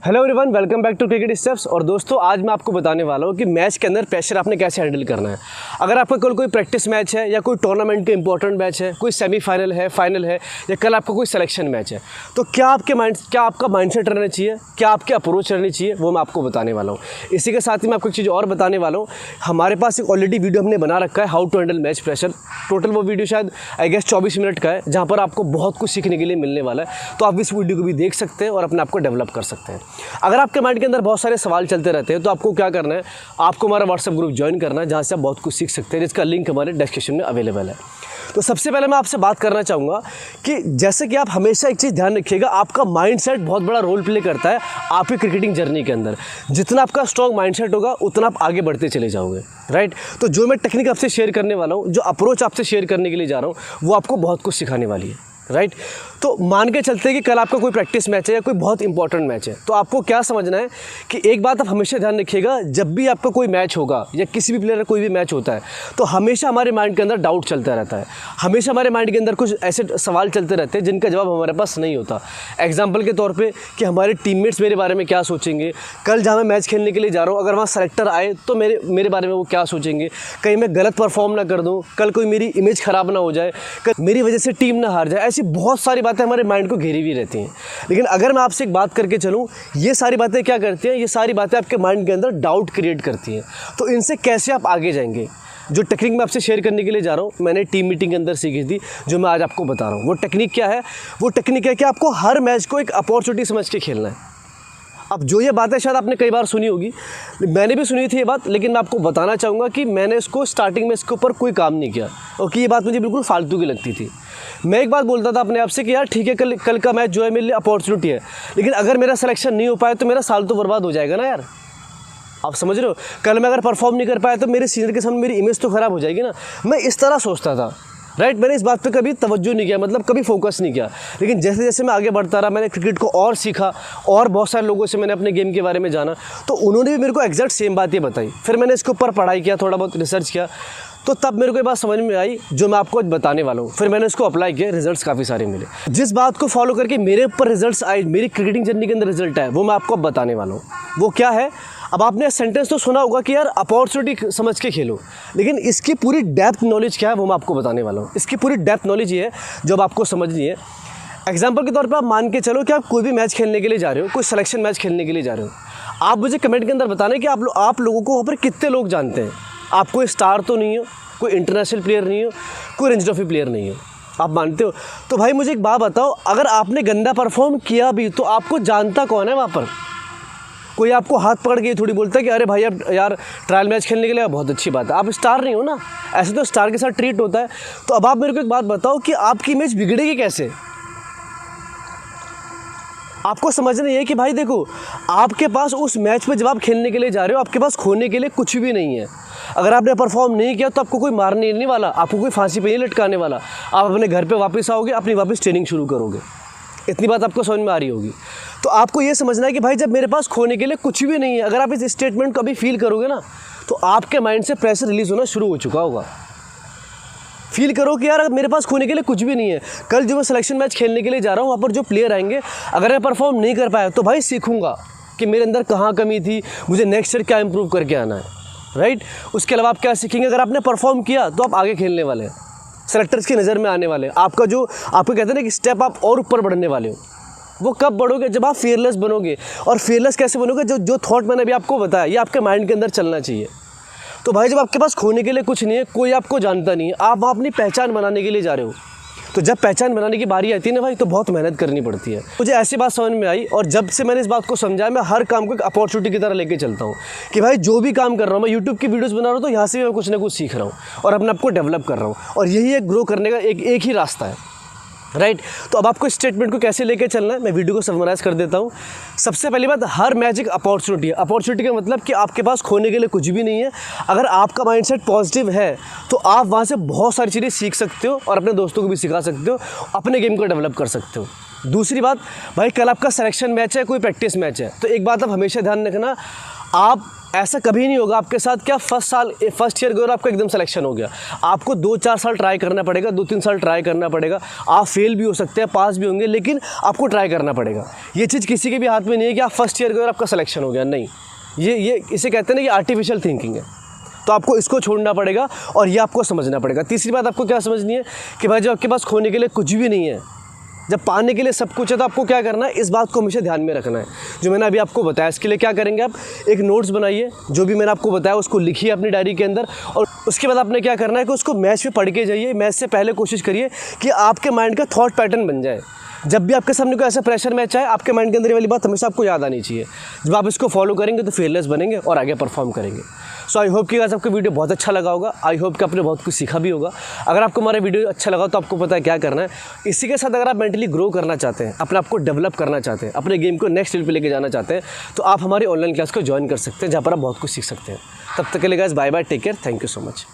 Hello everyone, welcome back to cricket steps. और दोस्तों, आज मैं आपको बताने वाला हूँ कि मैच के अंदर प्रेशर आपने कैसे हैंडल करना है। अगर आपका कल कोई प्रैक्टिस मैच है या कोई टूर्नामेंट का इंपॉर्टेंट मैच है, कोई सेमीफाइनल है, फाइनल है, या कल आपका कोई सिलेक्शन मैच है, तो क्या आपका माइंडसेट रहना चाहिए, क्या आपकी अप्रोच रहनी चाहिए, वो मैं आपको बताने वाला हूँ। इसी के साथ ही मैं आपको एक चीज़ और बताने वाला हूँ। हमारे पास एक ऑलरेडी वीडियो हमने बना रखा है, how to handle match pressure. Total वो वीडियो शायद आई गेस 24 मिनट का है, जहाँ पर आपको बहुत कुछ सीखने के लिए मिलने वाला है। तो आप इस वीडियो को भी देख सकते हैं और अपने आप को डेवलप कर सकते हैं। अगर आपके माइंड के अंदर बहुत सारे सवाल चलते रहते हैं, तो आपको क्या करना है, आपको हमारा व्हाट्सएप ग्रुप ज्वाइन करना है, जहाँ से आप बहुत कुछ सीख सकते हैं, जिसका लिंक हमारे डिस्क्रिप्शन में अवेलेबल है। तो सबसे पहले मैं आपसे बात करना चाहूँगा कि जैसे कि आप हमेशा एक चीज़ ध्यान रखिएगा, आपका माइंडसेट बहुत बड़ा रोल प्ले करता है आपकी क्रिकेटिंग जर्नी के अंदर। जितना आपका स्ट्रॉन्ग माइंडसेट होगा, उतना आप आगे बढ़ते चले जाओगे, राइट। तो जो मैं टेक्निक आपसे शेयर करने वाला हूँ, जो अप्रोच आपसे शेयर करने के लिए जा रहा हूँ, वो आपको बहुत कुछ सिखाने वाली है, राइट। तो मान के चलते हैं कि कल आपका कोई प्रैक्टिस मैच है या कोई बहुत इंपॉर्टेंट मैच है, तो आपको क्या समझना है कि एक बात आप हमेशा ध्यान रखिएगा, जब भी आपका कोई मैच होगा या किसी भी प्लेयर का कोई भी मैच होता है, तो हमेशा हमारे माइंड के अंदर डाउट चलता रहता है। हमेशा हमारे माइंड के अंदर कुछ ऐसे सवाल चलते रहते हैं जिनका जवाब हमारे पास नहीं होता। एग्जाम्पल के तौर पर कि हमारे टीममेट्स मेरे बारे में क्या सोचेंगे, कल जहाँ मैं मैच खेलने के लिए जा रहा हूँ, अगर वहाँ सेलेक्टर आए तो मेरे बारे में वो क्या सोचेंगे, कहीं मैं गलत परफॉर्म ना कर दूँ, कल कोई मेरी इमेज ख़राब ना हो जाए, कल मेरी वजह से टीम ना हार जाए। ऐसी बहुत सारी बातें हमारे माइंड को घेरी हुई रहती हैं। लेकिन अगर मैं आपसे एक बात करके चलूँ, ये सारी बातें क्या करती हैं, ये सारी बातें आपके माइंड के अंदर डाउट क्रिएट करती हैं। तो इनसे कैसे आप आगे जाएंगे, जो टेक्निक मैं आपसे शेयर करने के लिए जा रहा हूँ, मैंने टीम मीटिंग के अंदर सीखी थी, जो मैं आज आपको बता रहा हूँ। वो टेक्निक क्या है? वो टेक्निक है कि आपको हर मैच को एक अपॉर्चुनिटी समझ के खेलना है। अब जो ये बातें शायद आपने कई बार सुनी होगी, मैंने भी सुनी थी ये बात, लेकिन मैं आपको बताना चाहूँगा कि मैंने इसको स्टार्टिंग में इसके ऊपर कोई काम नहीं किया, और कि ये बात मुझे बिल्कुल फालतू की लगती थी। मैं एक बात बोलता था अपने आप से कि यार ठीक है, कल का मैच जो है मेरे लिए अपॉर्चुनिटी है, लेकिन अगर मेरा सिलेक्शन नहीं हो पाया तो मेरा साल तो बर्बाद हो जाएगा ना यार। आप समझ रहे हो? कल मैं अगर परफॉर्म नहीं कर पाया तो मेरे सीनियर के सामने मेरी इमेज तो ख़राब हो जाएगी ना। मैं इस तरह सोचता था, राइट। मैंने इस बात पे कभी तवज्जो नहीं किया, मतलब कभी फोकस नहीं किया। लेकिन जैसे जैसे मैं आगे बढ़ता रहा, मैंने क्रिकेट को और सीखा, और बहुत सारे लोगों से मैंने अपने गेम के बारे में जाना, तो उन्होंने भी मेरे को एग्जैक्ट सेम बात ये बताई। फिर मैंने इसके ऊपर पढ़ाई किया, थोड़ा बहुत रिसर्च किया, तो तब मेरे को ये बात समझ में आई जो मैं आपको आज बताने वाला हूँ। फिर मैंने इसको अप्लाई किया, रिजल्ट्स काफ़ी सारे मिले। जिस बात को फॉलो करके मेरे ऊपर रिजल्ट्स आए, मेरी क्रिकेटिंग जर्नी के अंदर रिजल्ट आए, वो मैं आपको अब बताने वाला हूँ। वो क्या है? अब आपने सेंटेंस तो सुना होगा कि यार अपॉर्चुनिटी समझ के खेलो, लेकिन इसकी पूरी डेप्थ नॉलेज क्या है वो मैं आपको बताने वाला हूँ। इसकी पूरी डेप्थ नॉलेज ये है जो अब आपको समझनी है। एग्जाम्पल के तौर पर आप मान के चलो कि आप कोई भी मैच खेलने के लिए जा रहे हो, कोई सिलेक्शन मैच खेलने के लिए जा रहे हो। आप मुझे कमेंट के अंदर बताना कि आप लोगों को वहाँ पर कितने लोग जानते हैं। आप कोई स्टार तो नहीं हो, कोई इंटरनेशनल प्लेयर नहीं हो, कोई रणजी ट्रॉफी प्लेयर नहीं हो, आप मानते हो? तो भाई मुझे एक बात बताओ, अगर आपने गंदा परफॉर्म किया भी तो आपको जानता कौन है वहाँ पर? कोई आपको हाथ पकड़ के थोड़ी बोलता है कि अरे भाई अब यार ट्रायल मैच खेलने के लिए बहुत अच्छी बात है, आप स्टार नहीं हो ना। ऐसे तो स्टार के साथ ट्रीट होता है। तो अब आप मेरे को एक बात बताओ कि आपकी इमेज बिगड़ेगी कैसे? आपको समझना ये है कि भाई देखो, आपके पास उस मैच में जब आप खेलने के लिए जा रहे हो, आपके पास खोने के लिए कुछ भी नहीं है। अगर आपने परफॉर्म नहीं किया तो आपको कोई मारने नहीं वाला, आपको कोई फांसी पे नहीं लटकाने वाला। आप अपने घर पे वापस आओगे, अपनी वापस ट्रेनिंग शुरू करोगे। इतनी बात आपको समझ में आ रही होगी। तो आपको ये समझना है कि भाई जब मेरे पास खोने के लिए कुछ भी नहीं है, अगर आप इस स्टेटमेंट को अभी फील करोगे ना, तो आपके माइंड से प्रेशर रिलीज़ होना शुरू हो चुका होगा। फील करो कि यार मेरे पास खोने के लिए कुछ भी नहीं है। कल जो मैं सिलेक्शन मैच खेलने के लिए जा रहा हूँ, वहाँ पर जो प्लेयर आएंगे, अगर मैं परफॉर्म नहीं कर पाया तो भाई सीखूंगा कि मेरे अंदर कहाँ कमी थी, मुझे नेक्स्ट ईयर क्या इंप्रूव करके आना है, राइट। उसके अलावा आप क्या सीखेंगे? अगर आपने परफॉर्म किया तो आप आगे खेलने वाले हैं, सेलेक्टर्स की नज़र में आने वाले हैं। आपका जो आपको कहते हैं ना कि स्टेप आप और ऊपर बढ़ने वाले हो, वो कब बढ़ोगे? जब आप फियरलेस बनोगे। और फियरलेस कैसे बनोगे? जो थॉट मैंने अभी आपको बताया, ये आपके माइंड के अंदर चलना चाहिए। तो भाई जब आपके पास खोने के लिए कुछ नहीं है, कोई आपको जानता नहीं है, आप वहाँ अपनी पहचान बनाने के लिए जा रहे हो, तो जब पहचान बनाने की बारी आती है ना भाई, तो बहुत मेहनत करनी पड़ती है। मुझे ऐसी बात समझ में आई, और जब से मैंने इस बात को समझा, मैं हर काम को एक अपॉर्चुनिटी की तरह लेके चलता हूँ कि भाई जो भी काम कर रहा हूँ, मैं यूट्यूब की वीडियोस बना रहा हूँ, तो यहाँ से भी मैं कुछ ना कुछ सीख रहा हूँ और अपने आप को डेवलप कर रहा हूँ। और यही एक ग्रो करने का एक ही रास्ता है, राइट। तो अब आपको स्टेटमेंट को कैसे लेके चलना है, मैं वीडियो को समराइज़ कर देता हूँ। सबसे पहली बात, हर मैच एक अपॉर्चुनिटी है। अपॉर्चुनिटी का मतलब कि आपके पास खोने के लिए कुछ भी नहीं है। अगर आपका माइंडसेट पॉजिटिव है तो आप वहाँ से बहुत सारी चीज़ें सीख सकते हो और अपने दोस्तों को भी सिखा सकते हो, अपने गेम को डेवलप कर सकते हो। दूसरी बात भाई, कल आपका सिलेक्शन मैच है, कोई प्रैक्टिस मैच है, तो एक बात आप हमेशा ध्यान रखना, आप ऐसा कभी नहीं होगा आपके साथ क्या फर्स्ट ईयर गए और आपका एकदम सिलेक्शन हो गया। आपको 2-4 साल ट्राई करना पड़ेगा, 2-3 साल ट्राई करना पड़ेगा। आप फेल भी हो सकते हैं, पास भी होंगे, लेकिन आपको ट्राई करना पड़ेगा। ये चीज़ किसी के भी हाथ में नहीं है कि आप फर्स्ट ईयर गए और आपका सिलेक्शन हो गया, नहीं। ये इसे कहते हैं ना कि आर्टिफिशियल थिंकिंग है। तो आपको इसको छोड़ना पड़ेगा और ये आपको समझना पड़ेगा। तीसरी बात आपको क्या समझनी है कि भाई जब आपके पास खोने के लिए कुछ भी नहीं है, जब पाने के लिए सब कुछ है, तो आपको क्या करना है, इस बात को हमेशा ध्यान में रखना है जो मैंने अभी आपको बताया। इसके लिए क्या करेंगे, आप एक नोट्स बनाइए, जो भी मैंने आपको बताया उसको लिखिए अपनी डायरी के अंदर, और उसके बाद आपने क्या करना है कि उसको मैच में पढ़ के जाइए। मैच से पहले कोशिश करिए कि आपके माइंड का थॉट पैटर्न बन जाए। जब भी आपके सामने कोई ऐसा प्रेशर मैच आए, आपके माइंड के अंदर ये वाली बात हमेशा आपको याद आनी चाहिए। जब आप इसको फॉलो करेंगे तो फेयरलेस बनेंगे और आगे परफॉर्म करेंगे। सो आई होप कि आज आपको वीडियो बहुत अच्छा लगा होगा। आई होप कि आपने बहुत कुछ सीखा भी होगा। अगर आपको हमारा वीडियो अच्छा लगा तो आपको पता है क्या करना है। इसी के साथ अगर आप मेंटली ग्रो करना चाहते हैं, अपने आप को डेवलप करना चाहते हैं, अपने गेम को नेक्स्ट लेवल पे लेके जाना चाहते हैं, तो आप हमारी ऑनलाइन क्लास को ज्वाइन कर सकते हैं, जहाँ पर आप बहुत कुछ सीख सकते हैं। तब तक के लिए guys bye bye, take care, thank you so much.